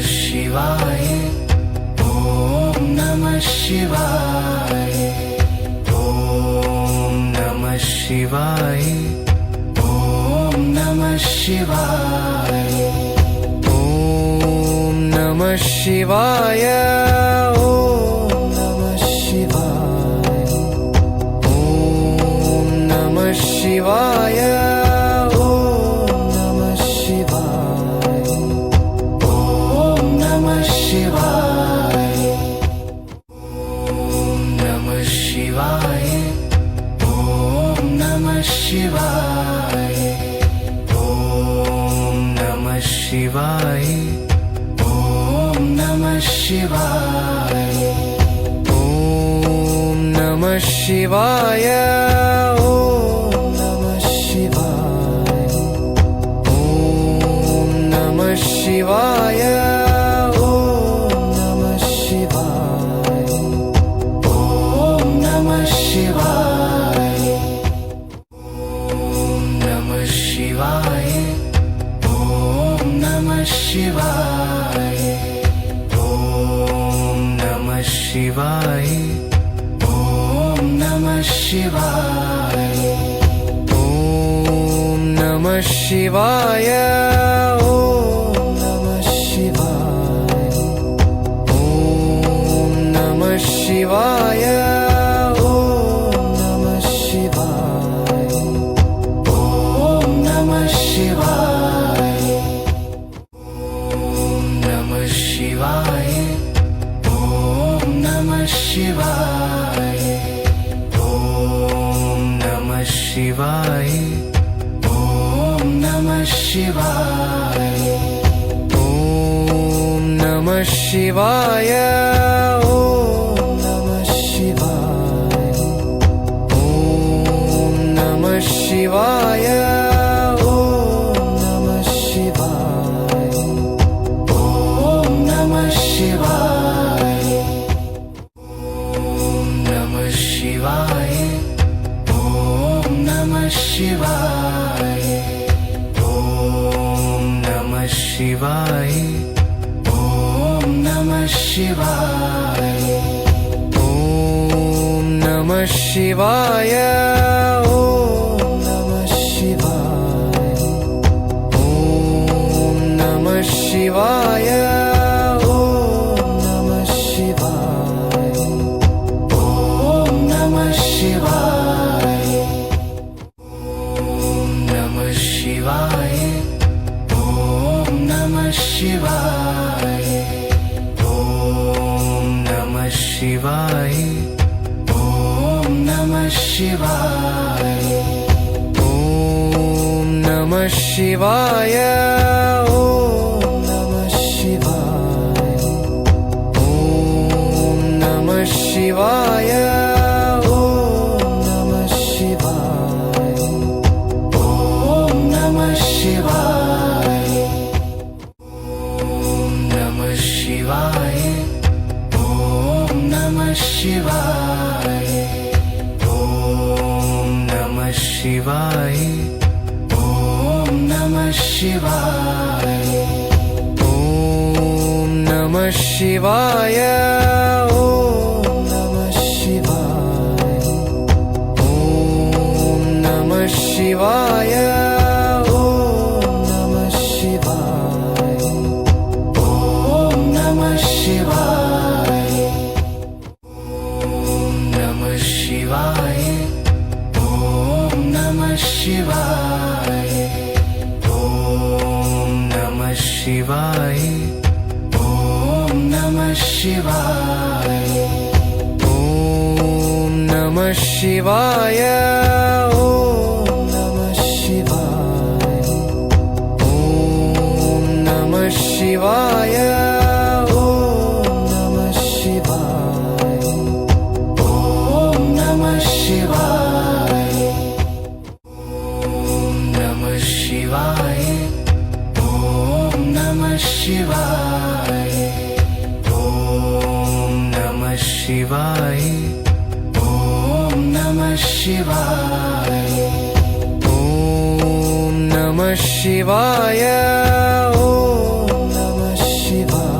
शिवाय ॐ नमः शिवाय ॐ नमः शिवाय ॐ नमः शिवाय ॐ नमः शिवाय ॐ नमः शिवाय ॐ नमः शिवाय शिवाय ॐ नमः शिवाय ॐ नमः शिवाय ॐ नमः शिवाय ॐ नमः शिवाय ॐ नमः शिवाय ॐ नमः शिवाय ॐ नमः शिवाय शिवाय ॐ नमः शिवाय ॐ नमः शिवाय ॐ नमः शिवाय ॐ नमः शिवाय ॐ नमः शिवाय ॐ नमः शिवाय शिवाय ॐ नमः शिवाय ॐ नमः शिवाय ॐ नमः शिवाय ॐ नमः शिवाय ॐ नमः शिवाय ॐ नमः शिवाय ॐ नमः शिवाय शिवाय ॐ नमः शिवाय ॐ नमः शिवाय ॐ नमः शिवाय ॐ नमः शिवाय ॐ नमः शिवाय ॐ नमः शिवाय शिवाय ॐ नमः शिवाय ॐ नमः शिवाय ॐ नमः शिवाय ॐ नमः शिवाय ॐ नमः शिवाय ॐ नमः शिवाय ॐ नमः शिवाय शिवाय ॐ नमः शिवाय ॐ नमः शिवाय ॐ नमः शिवाय ॐ नमः शिवाय ॐ नमः शिवाय ॐ नमः शिवाय शिवाय ॐ नमः शिवाय ॐ नमः शिवाय ॐ नमः शिवाय ॐ नमः शिवाय ॐ नमः शिवाय ॐ नमः शिवाय ॐ नमः शिवाय शिवाय ॐ नमः शिवाय ॐ नमः शिवाय ॐ नमः शिवाय ॐ नमः शिवाय ॐ नमः शिवाय